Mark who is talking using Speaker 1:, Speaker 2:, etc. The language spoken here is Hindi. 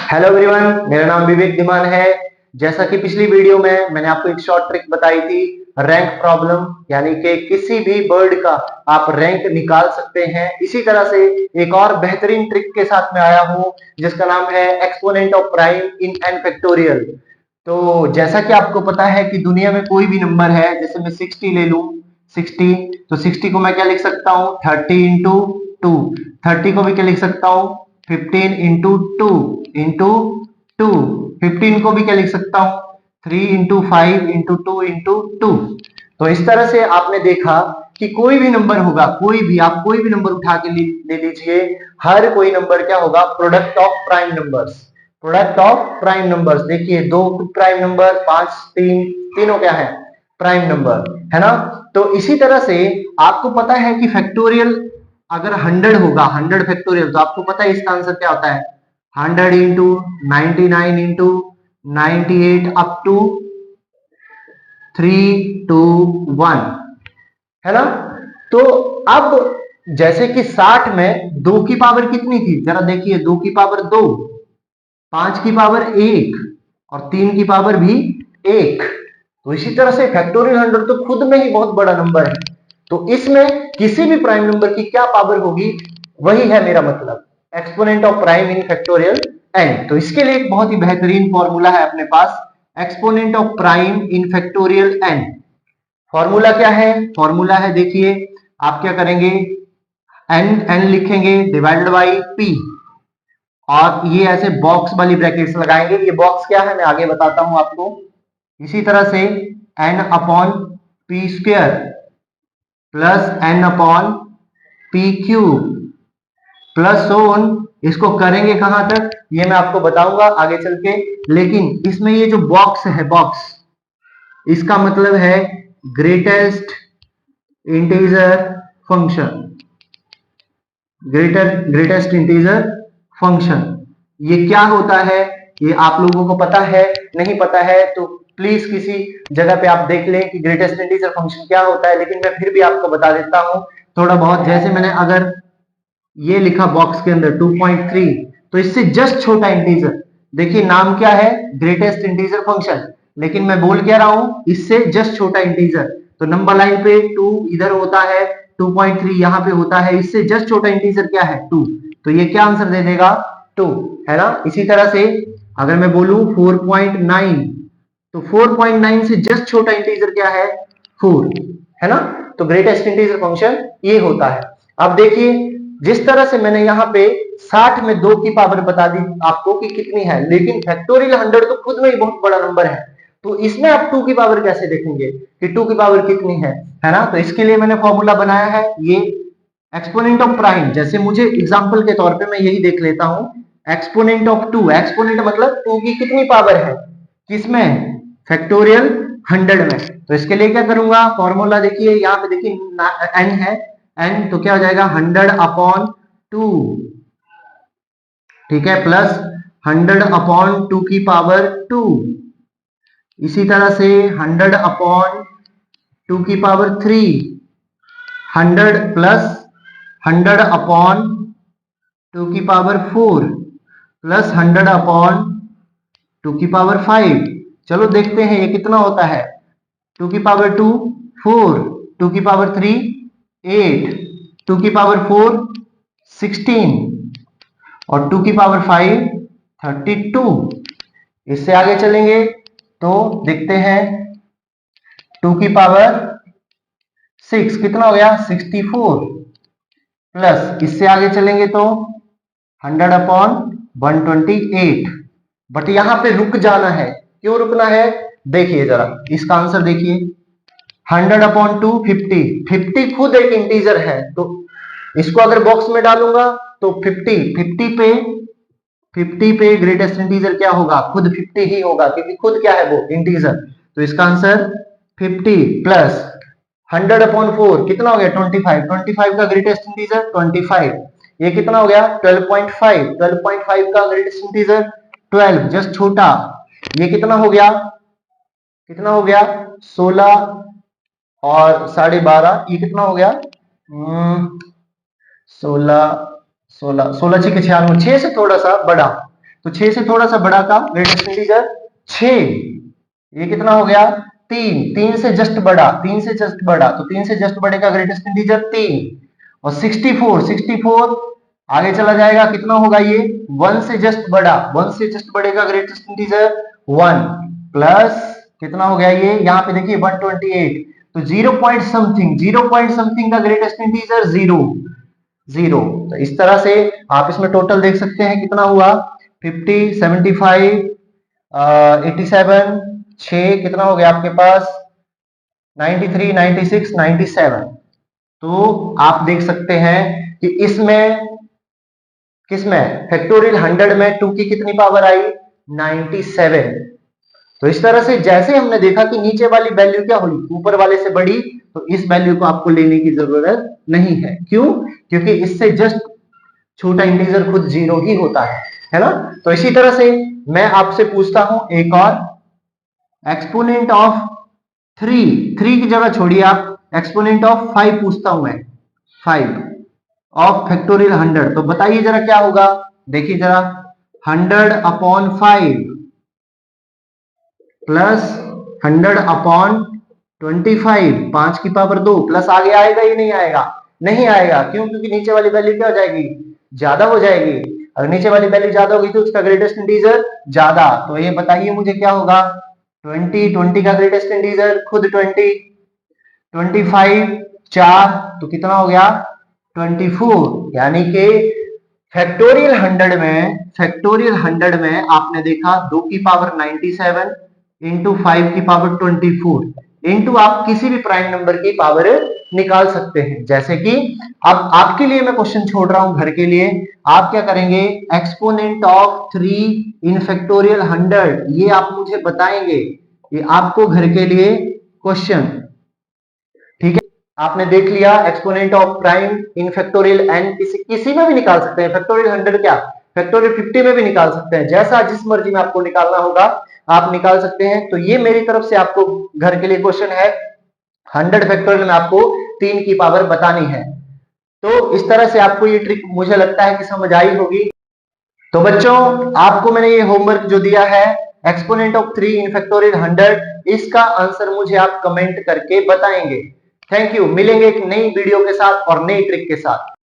Speaker 1: हेलो एवरीवन, मेरा नाम विवेक धीमान है। जैसा कि पिछली वीडियो में मैंने आपको एक शॉर्ट ट्रिक बताई थी, रैंक प्रॉब्लम, यानी कि किसी भी वर्ड का आप रैंक निकाल सकते हैं। इसी तरह से एक और बेहतरीन ट्रिक के साथ में आया हूं जिसका नाम है exponent of prime in an factorial. तो जैसा कि आपको पता है कि दुनिया में कोई भी नंबर है, जैसे मैं 60 ले लूं, 60, तो 60 को मैं क्या लिख सकता हूं, 30 इंटू 2। 30 को भी क्या लिख सकता हूं, 15 इंटू 2 इंटू 2। 15 को भी क्या लिख सकता हूं, 3 इंटू 5 इंटू 2 इंटू 2। तो इस तरह से आपने देखा कि कोई भी नंबर होगा, कोई भी, आप कोई भी नंबर उठा के ले लीजिए, हर कोई नंबर क्या होगा, product of prime numbers. Product of prime numbers, देखिए दो प्राइम नंबर, 5, 3, तीनों क्या है, प्राइम नंबर, है ना। तो इसी तरह से आपको पता है कि फैक्टोरियल अगर 100 होगा, 100 फैक्टोरियल, तो आपको पता है इसका आंसर क्या होता है, 100 इंटू 99 इंटू 98 अप टू 321, है ना। तो अब जैसे कि 60 में 2 की पावर कितनी थी, जरा देखिए, 2 की पावर 2, 5 की पावर 1 और 3 की पावर भी 1। तो इसी तरह से फैक्टोरियल 100 तो खुद में ही बहुत बड़ा नंबर है। तो इसमें किसी भी प्राइम नंबर की क्या पावर होगी, वही है मेरा मतलब, exponent of prime in factorial n. तो इसके लिए एक बहुत ही बेहतरीन फॉर्मूला है अपने पास, exponent of prime in factorial N. Formula क्या है, फॉर्मूला है, देखिए आप क्या करेंगे, एन एन लिखेंगे डिवाइडेड बाई पी, और ये ऐसे बॉक्स वाली ब्रैकेट्स लगाएंगे। ये बॉक्स क्या है मैं आगे बताता हूं आपको। इसी तरह से n upon p square plus n upon p cube plus on, इसको करेंगे कहां तक ये मैं आपको बताऊंगा आगे चल के। लेकिन इसमें ये जो बॉक्स है, बॉक्स, इसका मतलब है greatest integer function, greatest integer function. ये क्या होता है, ये आप लोगों को पता है, नहीं पता है तो प्लीज किसी जगह पे आप देख लें कि ग्रेटेस्ट इंटीजर फंक्शन क्या होता है, लेकिन मैं फिर भी आपको बता देता हूं थोड़ा बहुत। जैसे मैंने अगर ये लिखा बॉक्स के अंदर 2.3, तो इससे जस्ट छोटा इंटीजर, देखिए नाम क्या है, ग्रेटेस्ट इंटीजर फंक्शन, लेकिन मैं बोल क्या रहा हूं, इससे जस्ट छोटा इंटीजर। तो नंबर लाइन पे 2 इधर होता है, 2.3 यहां पे होता है, इससे जस्ट छोटा इंटीजर क्या है, 2। तो ये क्या आंसर दे देगा, 2, है ना। इसी तरह से अगर मैं बोलूं 4.9, तो 4.9 से जस्ट छोटा इंटीजर क्या है, 4, है ना। तो ग्रेटेस्ट इंटीजर फंक्शन ये होता है। अब देखिए, जिस तरह से मैंने यहाँ पे 60 में 2 की पावर बता दी आपको कि कितनी है, लेकिन फैक्टोरियल 100 तो खुद में ही बहुत बड़ा नंबर है। तो इसमें आप 2 की पावर कैसे देखेंगे कि 2 की पावर कितनी है ना। तो इसके लिए मैंने फॉर्मूला बनाया है ये एक्सपोनेंट ऑफ प्राइम। जैसे मुझे एग्जांपल के तौर पे मैं यही देख लेता हूं, एक्सपोनेंट ऑफ 2, एक्सपोनेंट मतलब 2 की कितनी पावर है, किसमें, फैक्टोरियल 100 में। तो इसके लिए क्या करूंगा, फॉर्मूला देखिए, यहाँ पे देखिए एन है, एन तो क्या हो जाएगा 100 अपॉन 2, ठीक है, प्लस 100 अपॉन 2 की पावर 2। इसी तरह से 100 अपॉन 2 की पावर 3, 100 प्लस 100 अपॉन 2 की पावर 4 प्लस 100 अपॉन 2 की पावर 5। चलो देखते हैं ये कितना होता है, 2 की पावर 2 4, 2 की पावर 3 8, 2 की पावर 4 16 और 2 की पावर 5 32। इससे आगे चलेंगे तो देखते हैं 2 की पावर 6 कितना हो गया, 64, प्लस इससे आगे चलेंगे तो 100 अपॉन 128। बट यहां पे रुक जाना है, क्यों रुकना है, देखिए जरा इसका आंसर देखिए, 100 अपॉन 2 50, 50 खुद एक इंटीजर है, तो इसको अगर बॉक्स में डालूंगा तो 50 पे ग्रेटेस्ट इंटीजर क्या होगा, खुद 50 ही होगा, क्योंकि खुद क्या है वो इंटीजर। तो इसका आंसर 50 प्लस 100 अपॉन 4 कितना हो गया, 25, 25 का ग्रेटेस्ट इंटीजर 25, ये कितना हो गया 12.5, 12.5 का ग्रेटेस्ट इंटीजर 12, जस्ट छोटा, ये कितना हो गया, कितना हो गया 16 और 12.5, ये कितना हो गया 16, 16 6 के 96, 6 से थोड़ा सा बड़ा, तो 6 से थोड़ा सा बड़ा का ग्रेटेस्ट इंटीजर 6। ये कितना हो गया 3, 3 से जस्ट बड़ा, 3 से जस्ट बड़ा, तो 3 से जस्ट बड़े का ग्रेटेस्ट इंटीजर 3। और 64, 64 आगे चला जाएगा, कितना होगा ये 1 से जस्ट बड़ा, 1 से जस्ट बड़े का ग्रेटेस्ट इंटीजर 1 प्लस कितना हो गया ये, यहाँ पे देखिए 128, तो 0 पॉइंट समथिंग, 0 पॉइंट समथिंग का ग्रेटेस्ट इंटीजर 0, 0। तो इस तरह से आप इसमें टोटल देख सकते हैं कितना हुआ 50, 75, 87, 6 कितना हो गया आपके पास 93, 96, 97। तो आप देख सकते हैं कि इसमें किसमें फैक्टोरियल 100 में 2 की कितनी पावर आई 97। तो इस तरह से जैसे हमने देखा कि नीचे वाली वैल्यू क्या हुई ऊपर वाले से बड़ी, तो इस वैल्यू को आपको लेने की जरूरत नहीं है। क्यों? क्योंकि इससे जस्ट छोटा इंटीजर खुद 0 ही होता है ना। तो इसी तरह से मैं आपसे पूछता हूं एक और, एक्सपोनेंट ऑफ 3 की जगह छोड़िए आप, एक्सपोनेंट ऑफ 5 पूछता हूं मैं, 5 ऑफ फैक्टोरियल 100। तो बताइए जरा क्या होगा, देखिए जरा 100 अपॉन 5 प्लस 100 अपॉन 25, 5 की पावर 2 प्लस आगे आएगा ही नहीं आएगा, नहीं आएगा। क्यों? क्योंकि नीचे वाली वैल्यू क्या हो जाएगी ज्यादा हो जाएगी। अगर नीचे वाली वैल्यू ज्यादा होगी तो उसका ग्रेटेस्ट इंटीजर ज्यादा। तो ये बताइए मुझे क्या होगा 20, 20 का ग्रेटेस्ट इंटीजर खुद 20, 25 4 तो कितना हो गया 24। यानी कि फैक्टोरियल 100 में आपने देखा 2 की पावर 97 इंटू 5 की पावर 24 इंटू आप किसी भी प्राइम नंबर की पावर निकाल सकते हैं। जैसे कि अब आपके लिए मैं क्वेश्चन छोड़ रहा हूं घर के लिए, आप क्या करेंगे एक्सपोनेंट ऑफ 3 इन फैक्टोरियल 100, ये आप मुझे बताएंगे, ये आपको घर के लिए क्वेश्चन, ठीक है। आपने देख लिया exponent of prime in factorial n, किसी में भी निकाल सकते हैं, फैक्टोरियल 100 क्या फैक्टोरियल 50 में भी निकाल सकते हैं, जैसा जिस मर्जी में आपको निकालना होगा आप निकाल सकते हैं। तो ये मेरी तरफ से आपको घर के लिए क्वेश्चन है, 100 फैक्टोरियल में आपको 3 की पावर बतानी है। तो इस तरह से आपको ये ट्रिक मुझे लगता है कि समझ आई होगी। तो बच्चों आपको मैंने ये होमवर्क जो दिया है एक्सपोनेंट ऑफ 3 इन फैक्टोरियल 100, इसका आंसर मुझे आप कमेंट करके बताएंगे। थैंक यू, मिलेंगे एक नई वीडियो के साथ और नई ट्रिक के साथ।